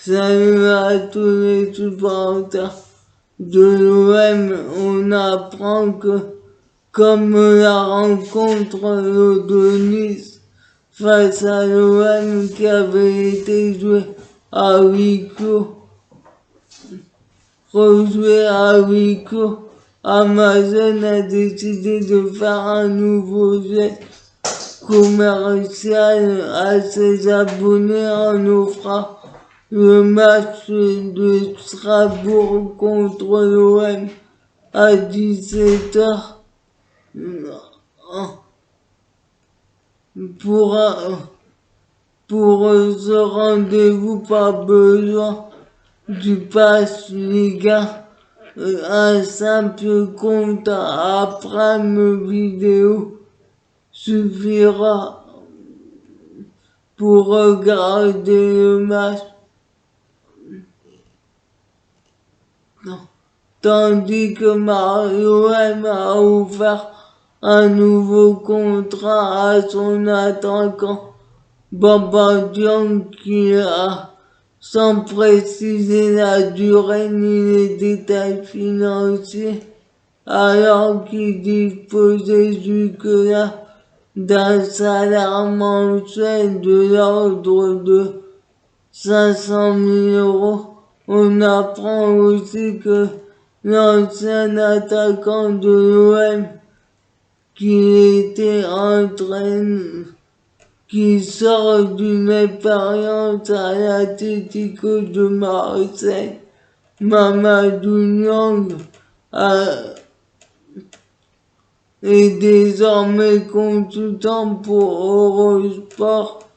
Salut à tous les supporters de l'OM. On apprend que, comme la rencontre de Nice face à l'OM qui avait été jouée à huis clos, rejouée à huis clos, Amazon a décidé de faire un nouveau geste commercial à ses abonnés en offrant le match de Strasbourg contre l'OM à 17h. Pour ce rendez-vous, pas besoin du pass Ligue 1. Un simple compte à Prime Vidéo suffira pour regarder le match. Tandis que l'OM a offert un nouveau contrat à son attaquant Bamba Dieng qui a, sans préciser la durée ni les détails financiers, alors qu'il disposait jusque-là d'un salaire mensuel de l'ordre de 500 000 €. On apprend aussi que l'ancien attaquant de l'OM qui sort d'une expérience à l'Atlético de Marseille, Mamadou Niang, est désormais consultant pour Eurosport.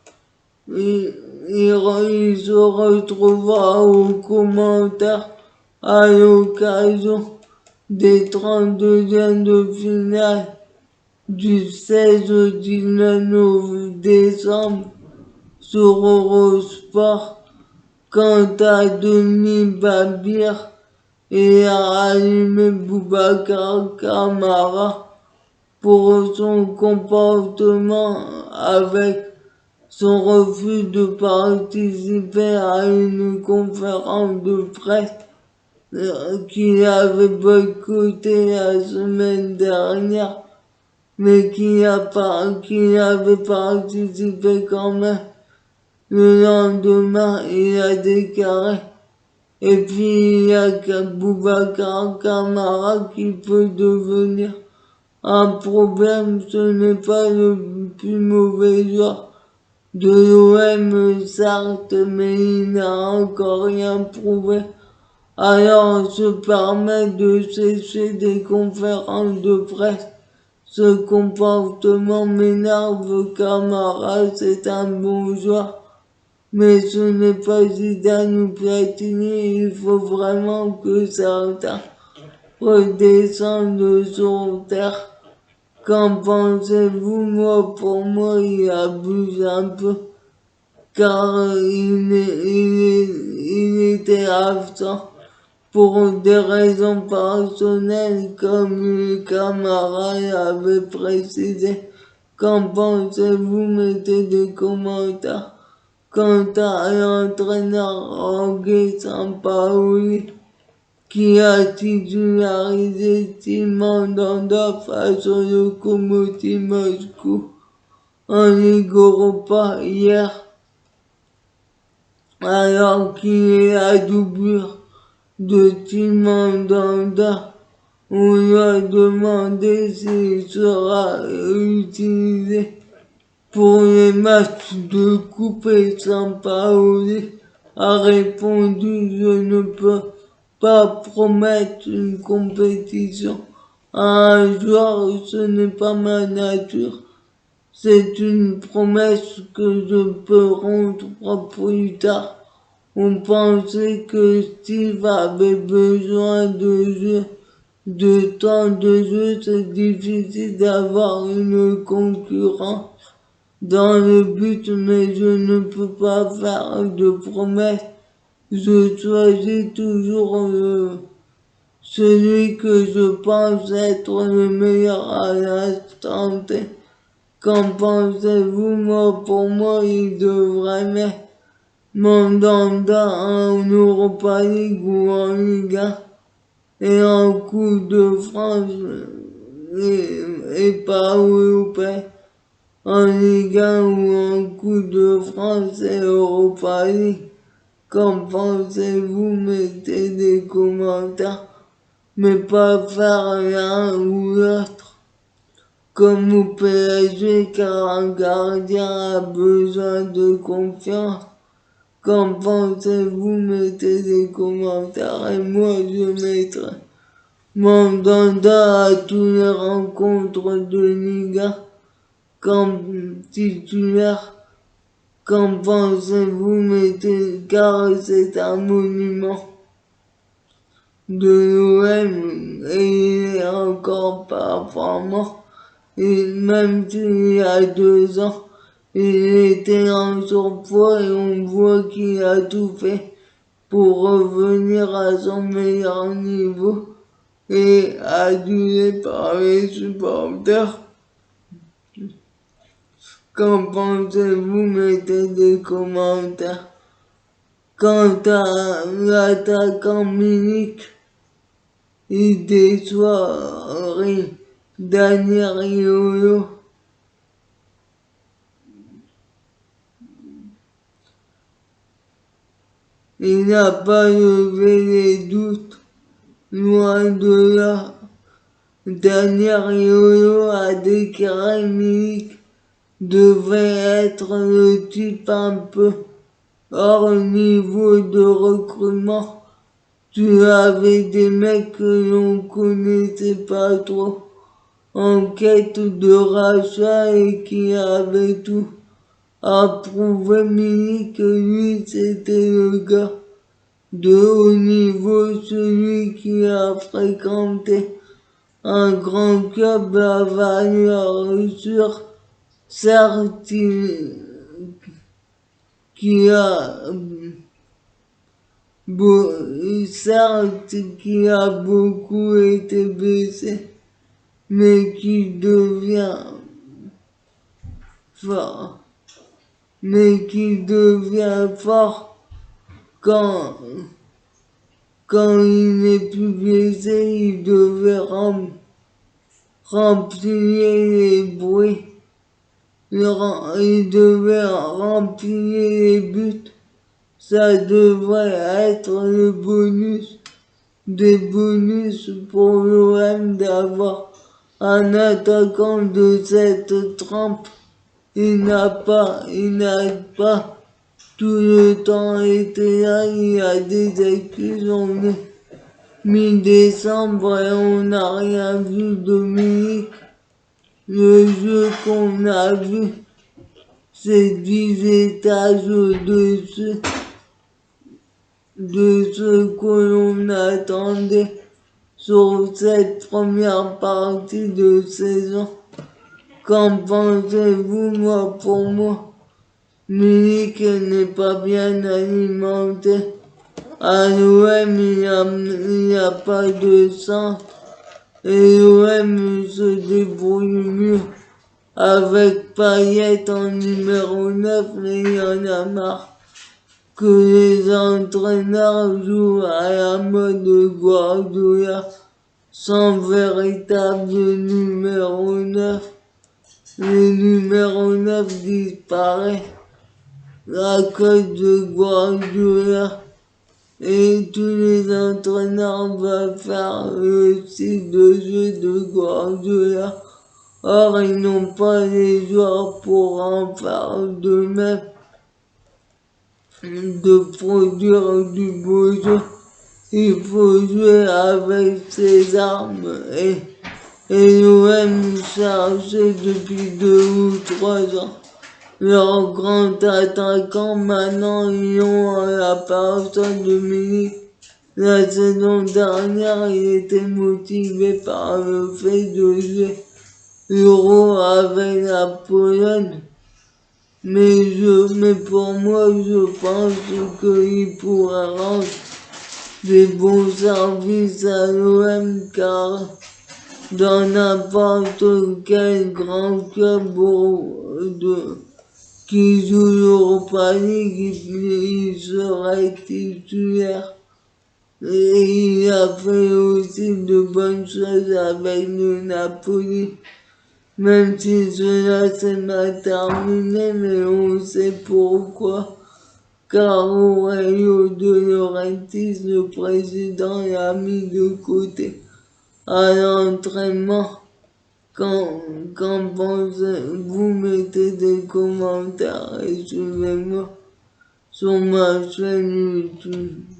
Il se retrouvera aux commentaires à l'occasion des 32e de finale du 16 au 19 décembre sur Eurosport. Quant à Denis Babir, il a allumé Boubacar Kamara pour son comportement avec son refus de participer à une conférence de presse qu'il avait boycottée la semaine dernière, mais qui avait participé quand même. Le lendemain, il a déclaré. Et puis il y a Boubacar Kamara qui peut devenir un problème. Ce n'est pas le plus mauvais joueur de l'OM, certes, mais il n'a encore rien prouvé. Alors se permet de cesser des conférences de presse. Ce comportement m'énerve. Camara, c'est un bon joueur, mais ce n'est pas Zidane ou Platini. Il faut vraiment que certains redescendent sur terre. Qu'en pensez-vous? Moi, pour moi, il abuse un peu, car il était absent pour des raisons personnelles, comme le camarade avait précisé. Qu'en pensez-vous? Mettez des commentaires. Quant à l'entraîneur Jorge Sampaoli, qui a titularisé Mandanda face au Lokomotiv Moscou en Ligue Europa hier, alors qu'il est la doublure de Mandanda, on lui a demandé s'il sera utilisé pour les matchs de coupe et Sampaoli a répondu: je ne peux pas promettre une compétition à un joueur, ce n'est pas ma nature. C'est une promesse que je peux rendre plus tard. On pensait que Steve avait besoin de temps de jeu. C'est difficile d'avoir une concurrence dans le but, mais je ne peux pas faire de promesses. Je choisis toujours celui que je pense être le meilleur à l'instant T. Qu'en pensez-vous? Moi, pour moi, il devrait Mandanda en Europa League ou en Liga et en Coupe de France et pas européen, en Liga ou en Coupe de France et Europa League. Qu'en pensez-vous? Mettez des commentaires, mais pas faire l'un ou l'autre. Comme au PSG, car un gardien a besoin de confiance. Qu'en pensez-vous? Mettez des commentaires et moi je mettrai Mandanda à toutes les rencontres de Liga comme titulaire. Qu'en pensez-vous? Mettez, car c'est un monument de l'OM et il est encore performant. Et même s'il y a 2 ans, il était en surpoids et on voit qu'il a tout fait pour revenir à son meilleur niveau et adulé par les supporters. Qu'en pensez-vous? Mettez des commentaires. Quant à l'attaquant Milik, il déçoit Daniel Riolo. Il n'a pas levé les doutes, loin de là. Daniel Riolo a déclaré Milik devait être le type un peu hors niveau de recrutement. Tu avais des mecs que l'on connaissait pas trop, en quête de rachat et qui avaient tout à prouver. Milik, lui, c'était le gars de haut niveau, celui qui a fréquenté un grand club à valeur sûre. Certes, qui a beaucoup été blessé, mais qui devient fort. Quand il n'est plus blessé, il devait remplir les bruits. Il devait remplir les buts. Ça devrait être le bonus des bonus pour l'OM d'avoir un attaquant de cette trempe. Il n'a pas tout le temps été là. Il y a des excuses. On est mi-décembre et on n'a rien vu de Milik. Le jeu qu'on a vu, c'est 10 étages au-dessus de ce que l'on attendait sur cette première partie de saison. Qu'en pensez-vous? Pour moi, Milik n'est pas bien alimenté. À l'OM, il n'y a pas de centre et l'OM se débrouille mieux avec Payet en numéro 9, mais il y en a marre que les entraîneurs jouent à la mode Guardiola sans véritable numéro 9. Le numéro 9 disparaît à cause de Guardiola et tous les entraîneurs veulent faire le style de jeu de Guardiola. Or, ils n'ont pas les joueurs pour en faire de même, de produire du beau jeu. Il faut jouer avec ses armes et l'OM cherchait depuis 2 ou 3 ans leur grand attaquant. Maintenant ils ont la personne de Milik. La saison dernière, il était motivé par le fait de jouer l'Euro avec la Pologne. Mais pour moi, je pense qu'il pourrait rendre des bons services à l'OM, car dans n'importe quel grand club qui toujours pas l'équipe, il serait titulaire. Et il a fait aussi de bonnes choses avec le Napoli. Même si cela s'est mal terminé, mais on sait pourquoi. Car Aurelio De Laurentiis, le président, l'a mis de côté à l'entraînement. Quand vous mettez des commentaires et suivez-moi sur ma chaîne YouTube.